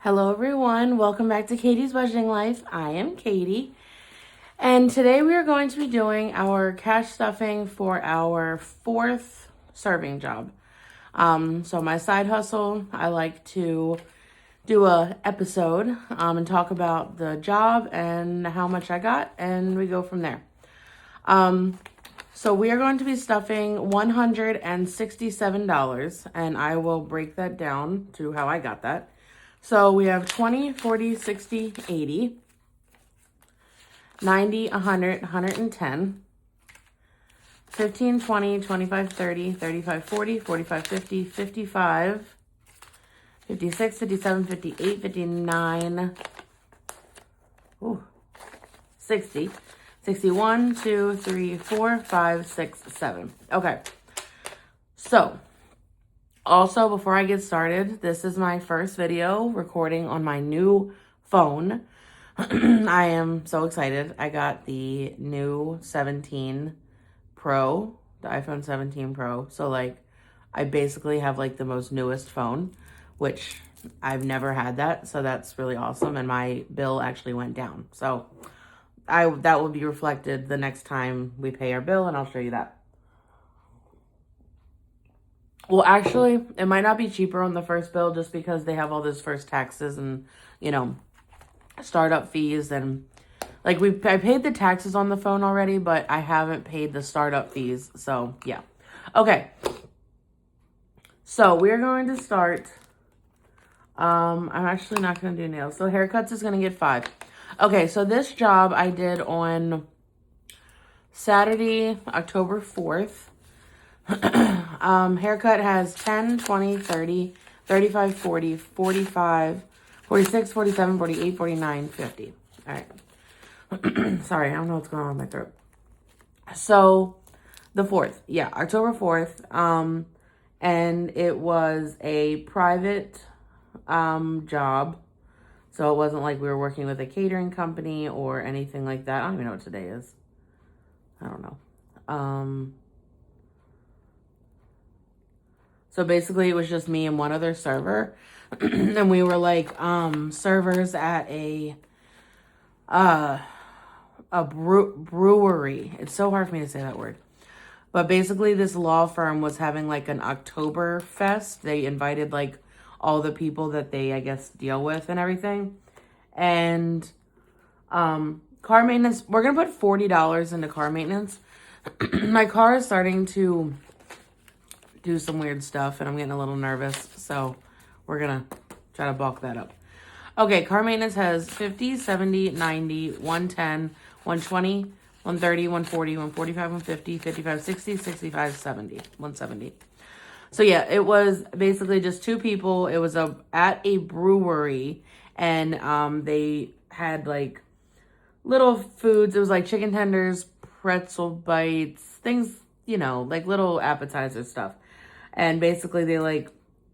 Hello everyone, welcome back to Katie's Budgeting Life. I am Katie, and today we are going to be doing our cash stuffing for our fourth serving job. So my side hustle, I like to do a episode and talk about the job and how much I got, and we go from there. So we are going to be stuffing $167, and I will break that down to how I got that. So we have 20, 40, 60, 80, 90, 100, 110, 15, 20, 25, 30, 35, 40, 45, 50, 55, 56, 57, 58, 59, 60, 61, 2, 3, 4, 5, 6, 7. Okay. So also, before I get started, this is my first video recording on my new phone. I am so excited. I got the new 17 Pro, the iPhone 17 Pro. So, I basically have, the most newest phone, which I've never had that. So, that's really awesome. And my bill actually went down. So, that will be reflected the next time we pay our bill, and I'll show you that. Well, actually, it might not be cheaper on the first bill just because they have all those first taxes and, startup fees. And, I paid the taxes on the phone already, but I haven't paid the startup fees. So, yeah. Okay. So, we're going to start. I'm actually not going to do nails. So, haircuts is going to get 5. Okay, so this job I did on Saturday, October 4th. Haircut has 10, 20, 30, 35, 40, 45, 46, 47, 48, 49, 50. All right. Sorry, I don't know what's going on with my throat. So, the 4th. Yeah, October 4th. And it was a private job. So, it wasn't like we were working with a catering company or anything like that. I don't even know what today is. I don't know. So basically it was just me and one other server. And we were servers at a brewery. It's so hard for me to say that word. But basically this law firm was having an October fest. They invited all the people that they, I guess, deal with and everything. And car maintenance, we're going to put $40 into car maintenance. My car is starting to do some weird stuff, and I'm getting a little nervous, so we're gonna try to bulk that up. Okay, car maintenance has 50, 70, 90, 110, 120, 130, 140, 145, 150, 55, 60, 65, 70, 170. So yeah, it was basically just 2 people. It was at a brewery, and they had little foods. It was chicken tenders, pretzel bites, things, little appetizer stuff. And basically they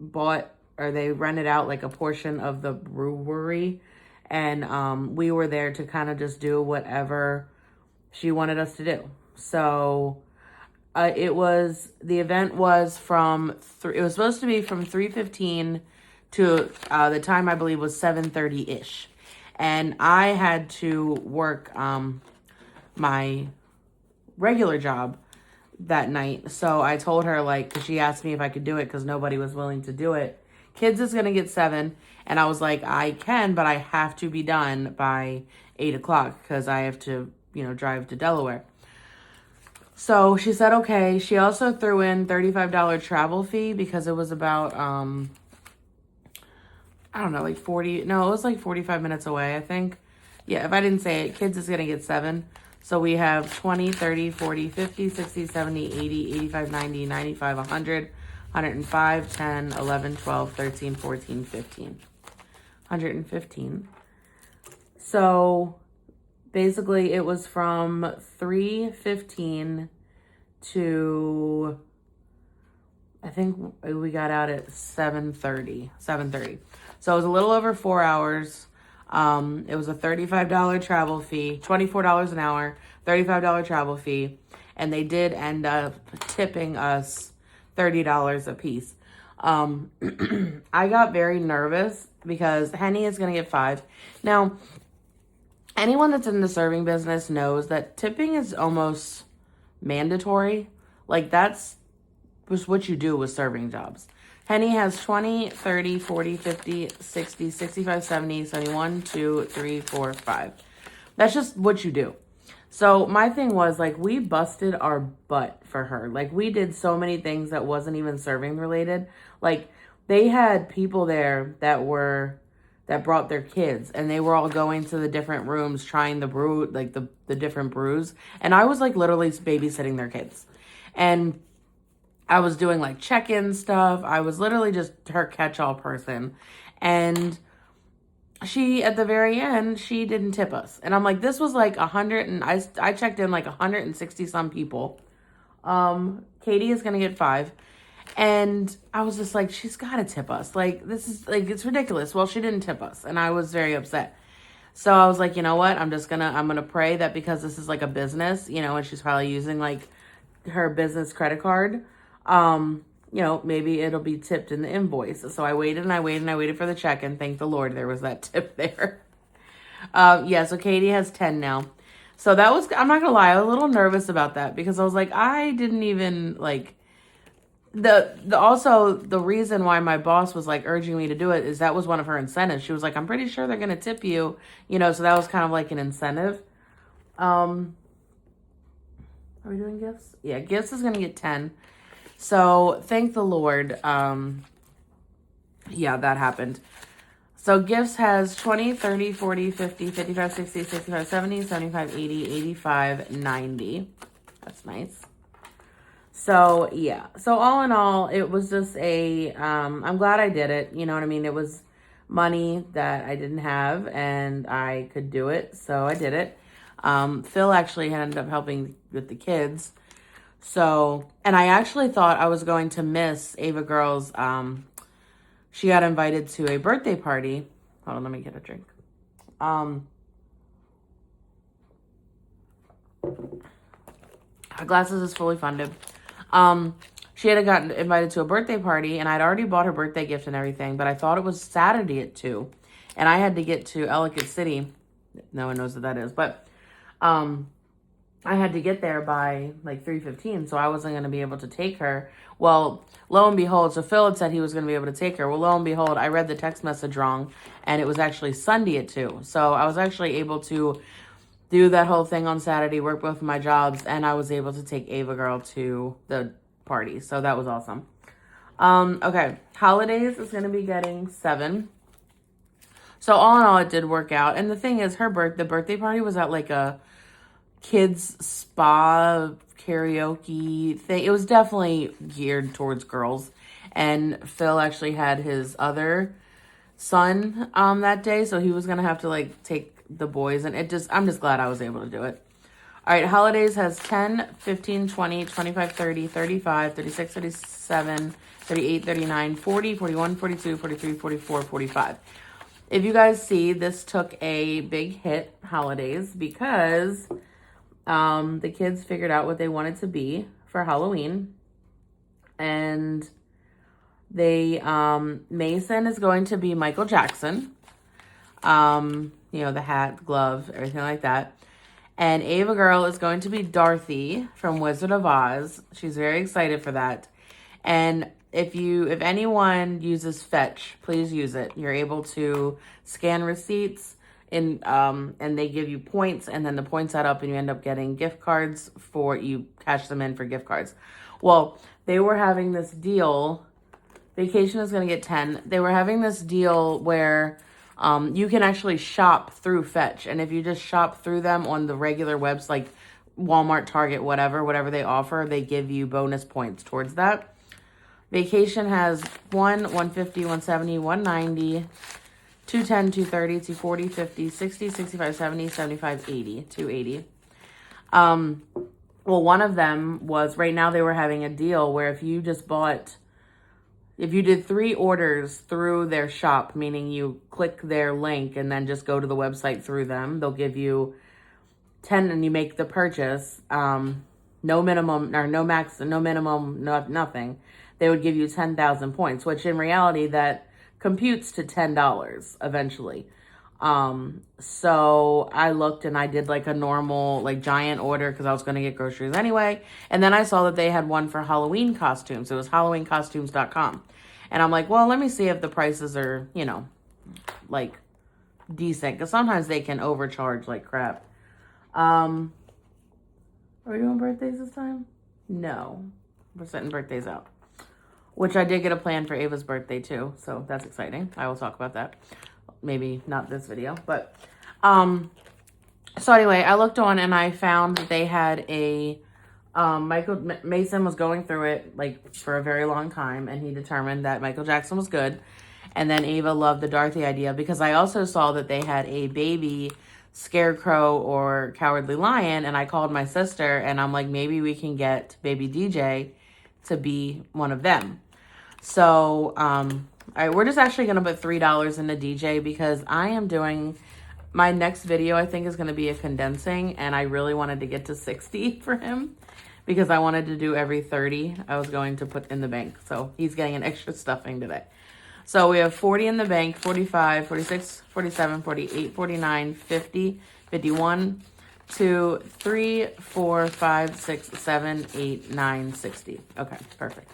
bought, or they rented out a portion of the brewery. And we were there to kind of just do whatever she wanted us to do. So the event was it was supposed to be from 3:15 to the time I believe was 7:30-ish. And I had to work my regular job that night. So I told her, because she asked me if I could do it because nobody was willing to do it. Kids is going to get 7. And I was like, I can, but I have to be done by 8 o'clock because I have to, drive to Delaware. So she said, okay. She also threw in $35 travel fee because it was about, I don't know, 40. No, it was 45 minutes away, I think. Yeah, if I didn't say it, kids is going to get 7. So we have 20, 30, 40, 50, 60, 70, 80, 85, 90, 95, 100, 105, 10, 11, 12, 13, 14, 15. 115. So basically it was from 3:15 to, I think we got out at 7:30. So it was a little over 4 hours. It was a $35 travel fee, $24 an hour, $35 travel fee. And they did end up tipping us $30 a piece. I got very nervous because Henny is going to get 5. Now, anyone that's in the serving business knows that tipping is almost mandatory. Like, that's just what you do with serving jobs. Henny has 20, 30, 40, 50, 60, 65, 70, 71, 2, 3, 4, 5. That's just what you do. So my thing was, like, we busted our butt for her. Like, we did so many things that wasn't even serving related. Like, they had people there that brought their kids, and they were all going to the different rooms trying the brew, like the different brews. And I was like literally babysitting their kids. And I was doing like check-in stuff. I was literally just her catch-all person. And she, at the very end, she didn't tip us. And I'm like, this was like 100 and I checked in like 160 some people. Katie is going to get 5. And I was just like, she's got to tip us. Like, this is like, it's ridiculous. Well, she didn't tip us. And I was very upset. So I was like, you know what? I'm going to pray that because this is like a business, you know, and she's probably using like her business credit card, you know, maybe it'll be tipped in the invoice. So I waited and I waited and I waited for the check, and thank the Lord there was that tip there. Yeah, so Katie has 10 now. So that was, I'm not gonna lie, I was a little nervous about that because I was like, I didn't even like also the reason why my boss was like urging me to do it is that was one of her incentives. She was like, I'm pretty sure they're gonna tip you, you know, so that was kind of like an incentive. Are we doing gifts? Yeah, gifts is gonna get 10. So thank the Lord. Yeah, that happened. So gifts has 20, 30, 40, 50, 55, 60, 65, 70, 75, 80, 85, 90. That's nice. So yeah. So all in all, it was just I'm glad I did it. You know what I mean? It was money that I didn't have and I could do it. So I did it. Phil actually ended up helping with the kids. So, and I actually thought I was going to miss Ava Girl's, she got invited to a birthday party. Hold on, let me get a drink. Her glasses is fully funded. She had gotten invited to a birthday party, and I'd already bought her birthday gift and everything, but I thought it was Saturday at 2, and I had to get to Ellicott City. No one knows what that is, but, I had to get there by like 3:15, so I wasn't going to be able to take her. Well, lo and behold, so Phil had said he was going to be able to take her. Well, lo and behold, I read the text message wrong, and it was actually Sunday at 2. So I was actually able to do that whole thing on Saturday, work both of my jobs, and I was able to take Ava Girl to the party. So that was awesome. Okay, holidays is going to be getting 7. So all in all, it did work out. And the thing is, the birthday party was at like a kids spa karaoke thing. It was definitely geared towards girls. And Phil actually had his other son that day, so he was gonna have to like take the boys, and I'm just glad I was able to do it. All right, holidays has 10, 15, 20, 25, 30, 35, 36, 37, 38, 39, 40, 41, 42, 43, 44, 45. If you guys see, this took a big hit, holidays, because the kids figured out what they wanted to be for Halloween. And they, Mason is going to be Michael Jackson. You know, the hat, glove, everything like that. And Ava Girl is going to be Dorothy from Wizard of Oz. She's very excited for that. And if anyone uses Fetch, please use it. You're able to scan receipts and they give you points, and then the points add up and you end up getting gift cards you cash them in for gift cards. Well, they were having this deal. Vacation is going to get 10. They were having this deal where you can actually shop through Fetch. And if you just shop through them on the regular webs like Walmart, Target, whatever they offer, they give you bonus points towards that. Vacation has 1, 150, 170, 190, 210, 230, 240, 50, 60, 65, 70, 75, 80, 280. Well, one of them was, right now they were having a deal where if you did 3 orders through their shop, meaning you click their link and then just go to the website through them, they'll give you 10 and you make the purchase, no minimum, or no max, no minimum, no, nothing. they would give you 10,000 points, which in reality that computes to $10 eventually. So I looked and I did like a normal, like giant order because I was going to get groceries anyway. And then I saw that they had one for Halloween costumes. It was halloweencostumes.com. And I'm like, well, let me see if the prices are, you know, like decent. Because sometimes they can overcharge like crap. Are we doing birthdays this time? No. We're setting birthdays out. Which I did get a plan for Ava's birthday too. So that's exciting. I will talk about that. Maybe not this video, but so anyway, I looked on and I found that they had a Michael Mason was going through it like for a very long time, and he determined that Michael Jackson was good. And then Ava loved the Dorothy idea because I also saw that they had a baby Scarecrow or Cowardly Lion, and I called my sister and I'm like, maybe we can get baby DJ to be one of them. So all right, we're just actually going to put $3 in the DJ because I am doing my next video, I think, is going to be a condensing, and I really wanted to get to 60 for him because I wanted to do every 30 I was going to put in the bank. So he's getting an extra stuffing today. So we have 40 in the bank, 45, 46, 47, 48, 49, 50, 51, 2, 3, 4, 5, 6, 7, 8, 9, 60. Okay, perfect.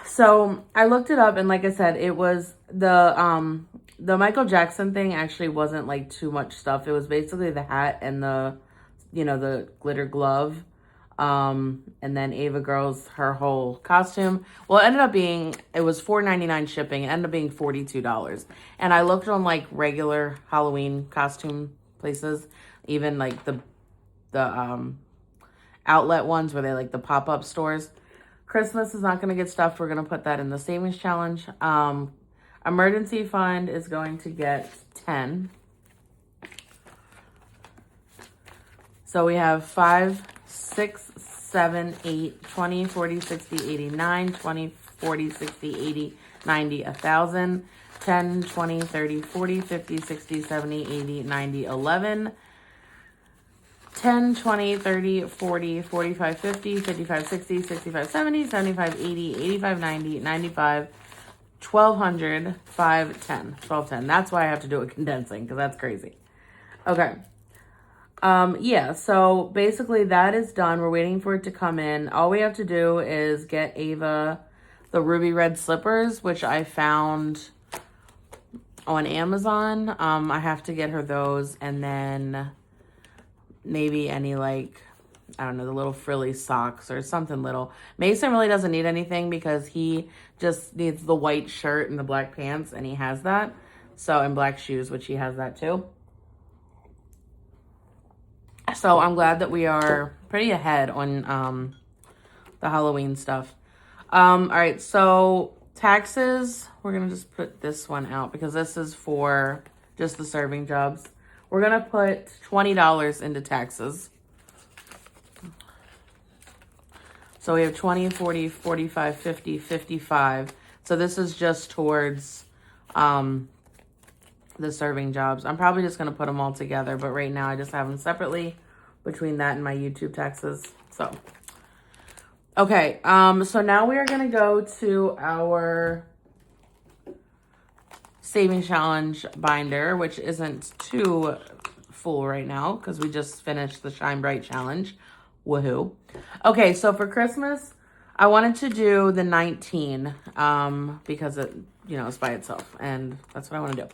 So I looked it up, and like I said, it was the Michael Jackson thing actually wasn't like too much stuff. It was basically the hat and the, you know, the glitter glove. And then Ava Girl's, her whole costume. Well, it ended up being, it was $4.99 shipping. It ended up being $42. And I looked on like regular Halloween costume places, even like the outlet ones where they like the pop-up stores. Christmas is not going to get stuffed. We're going to put that in the savings challenge. Emergency fund is going to get 10. So we have 5, 6, 7, 8, 20, 40, 60, 80, 9, 20, 40, 60, 80, 90, 1,000, 10, 20, 30, 40, 50, 60, 70, 80, 90, 11, 10, 20, 30, 40, 45, 50, 55, 60, 65, 70, 75, 80, 85, 90, 95, 1,200, 5, 10. 12, 10. That's why I have to do a condensing because that's crazy. Okay. Yeah, so basically that is done. We're waiting for it to come in. All we have to do is get Ava the ruby red slippers, which I found on Amazon. I have to get her those, and then maybe any like, I don't know, the little frilly socks or something little. Mason really doesn't need anything because he just needs the white shirt and the black pants, and he has that. So, and black shoes, which he has that too. So I'm glad that we are pretty ahead on the Halloween stuff. All right, so taxes, we're going to just put this one out because this is for just the serving jobs. We're going to put $20 into taxes. So we have 20, 40, 45, 50, 55. So this is just towards the serving jobs. I'm probably just going to put them all together, but right now I just have them separately between that and my YouTube taxes. So, okay. So now we are going to go to our savings challenge binder, which isn't too full right now because we just finished the Shine Bright challenge. Woohoo. Okay, so for Christmas, I wanted to do the 19 because it, you know, it's by itself, and that's what I want to do.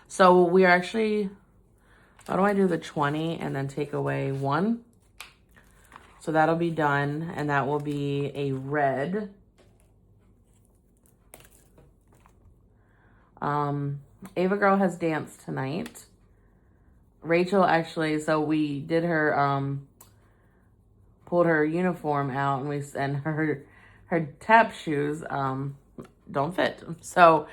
So we are actually, how do I do the 20 and then take away 1? So that'll be done, and that will be a red. Ava Girl has danced tonight. Rachel actually, so we did her, pulled her uniform out, and her tap shoes don't fit. So,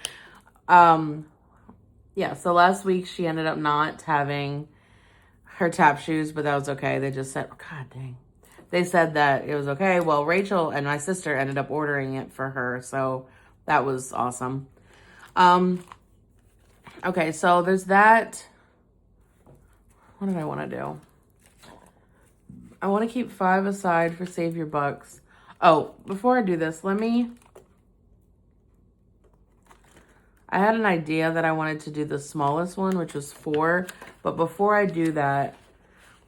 yeah, so last week she ended up not having her tap shoes, but that was okay. They just said, oh, God dang. They said that it was okay. Well, Rachel and my sister ended up ordering it for her, so that was awesome. Okay, so there's that. What did I want to do? I want to keep 5 aside for Save Your Bucks. Oh, before I do this, I had an idea that I wanted to do the smallest one, which was 4. But before I do that,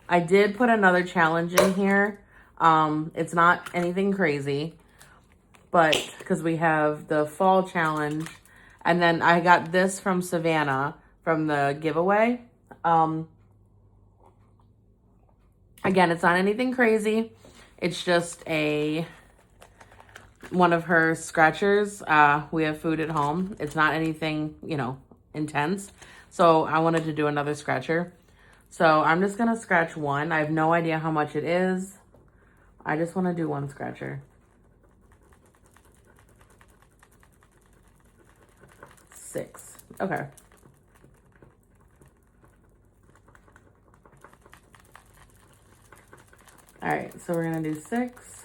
I did put another challenge in here. It's not anything crazy, but because we have the fall challenge, and then I got this from Savannah from the giveaway. Again, it's not anything crazy. It's just one of her scratchers. We have food at home. It's not anything, intense. So I wanted to do another scratcher. So I'm just going to scratch one. I have no idea how much it is. I just want to do one scratcher. 6. Okay. All right, so we're going to do 6.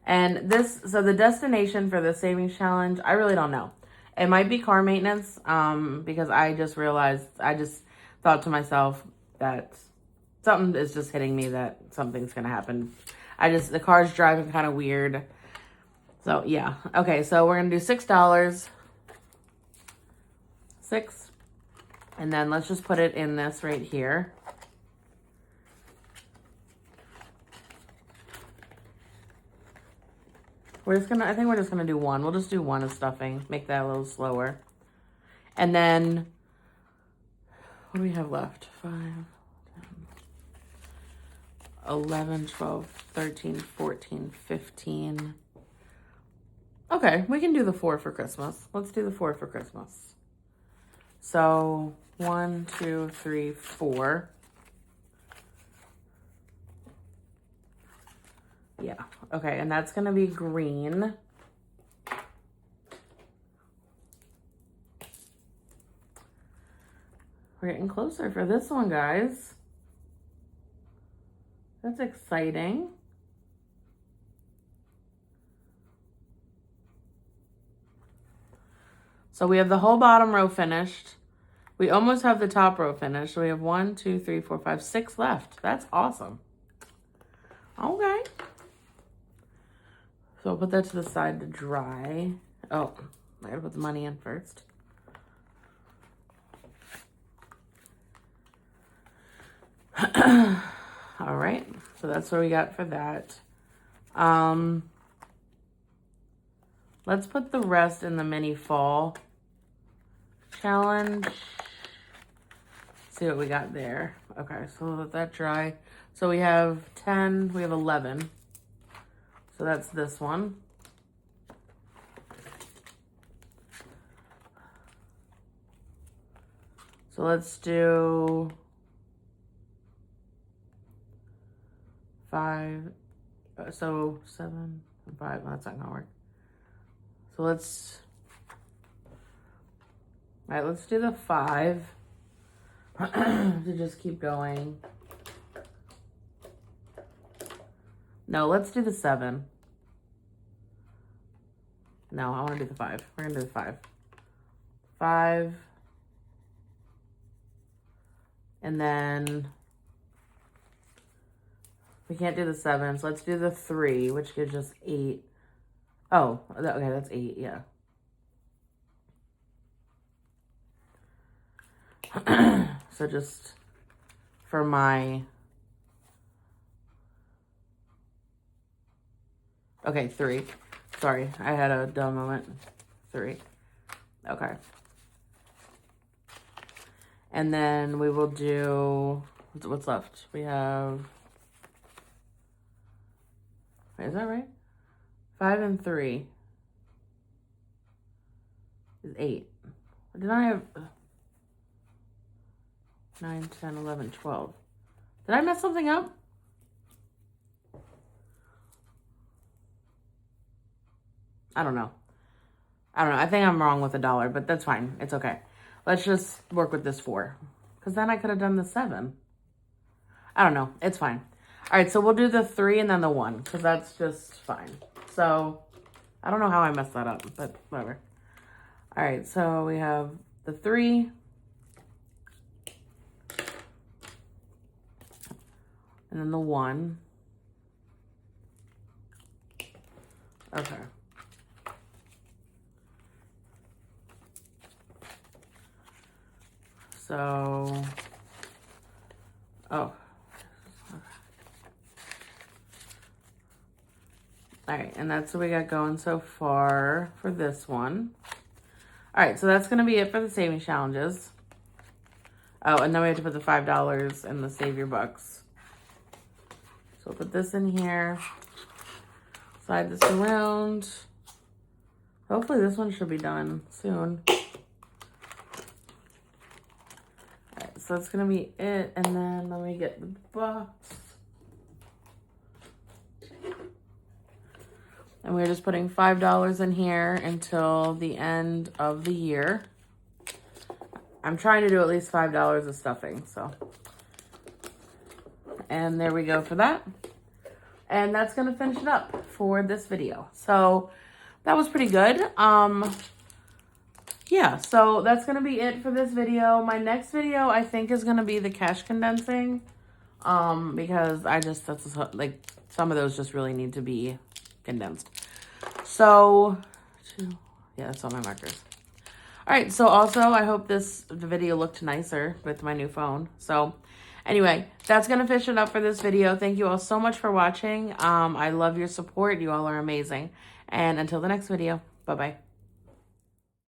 And so the destination for the savings challenge, I really don't know. It might be car maintenance, because I just thought to myself that something is just hitting me that something's going to happen. The car's driving kind of weird. So, yeah. Okay, so we're going to do $6. 6. And then let's just put it in this right here. I think we're just gonna do 1. We'll just do 1 as stuffing. Make that a little slower. And then, what do we have left? 5, 10, 11, 12, 13, 14, 15. Okay, we can do the 4 for Christmas. Let's do the 4 for Christmas. So, 1, 2, 3, 4. Yeah, okay, and that's gonna be green. We're getting closer for this one, guys. That's exciting. So we have the whole bottom row finished. We almost have the top row finished. So we have 1, 2, 3, 4, 5, 6 left. That's awesome. Okay. So I'll put that to the side to dry. Oh, I gotta put the money in first. All right, so that's what we got for that. Let's put the rest in the mini fall challenge. See what we got there. Okay, so let that dry. So we have 10, we have 11. So that's this one. So let's do 5. So 7 and 5. Well, that's not gonna work. So all right, let's do the 5 to just keep going. No, let's do the 7. No, I want to do the 5. We're going to do the 5. 5. And then we can't do the 7, so let's do the 3, which gives us 8. Oh, okay, that's 8, yeah. So just for my... Okay, 3. Sorry, I had a dumb moment. 3. Okay. And then we will do... What's left? We have... Wait, is that right? 5 and 3 is 8. Did I have 9, 10, 11, 12? Did I mess something up? I don't know. I think I'm wrong with $1, but that's fine. It's okay. Let's just work with this 4. Because then I could have done the 7. I don't know. It's fine. All right, so we'll do the 3 and then the 1. Because that's just fine. So, I don't know how I messed that up. But whatever. All right, so we have the 3. And then the 1. Okay. So, oh. All right, and that's what we got going so far for this one. All right, so that's going to be it for the savings challenges. Oh, and then we have to put the $5 in the Save Your Bucks. So we'll put this in here. Slide this around. Hopefully this one should be done soon. Alright, so that's gonna be it. And then let me get the box. And we're just putting $5 in here until the end of the year. I'm trying to do at least $5 of stuffing, so. And there we go for that. And that's going to finish it up for this video. So that was pretty good. Yeah, so that's going to be it for this video. My next video, I think, is going to be the cash condensing. Because that's like, some of those just really need to be condensed. So, yeah, that's all my markers. All right, so also, I hope the video looked nicer with my new phone. So, anyway, that's going to finish it up for this video. Thank you all so much for watching. I love your support. You all are amazing. And until the next video, bye-bye.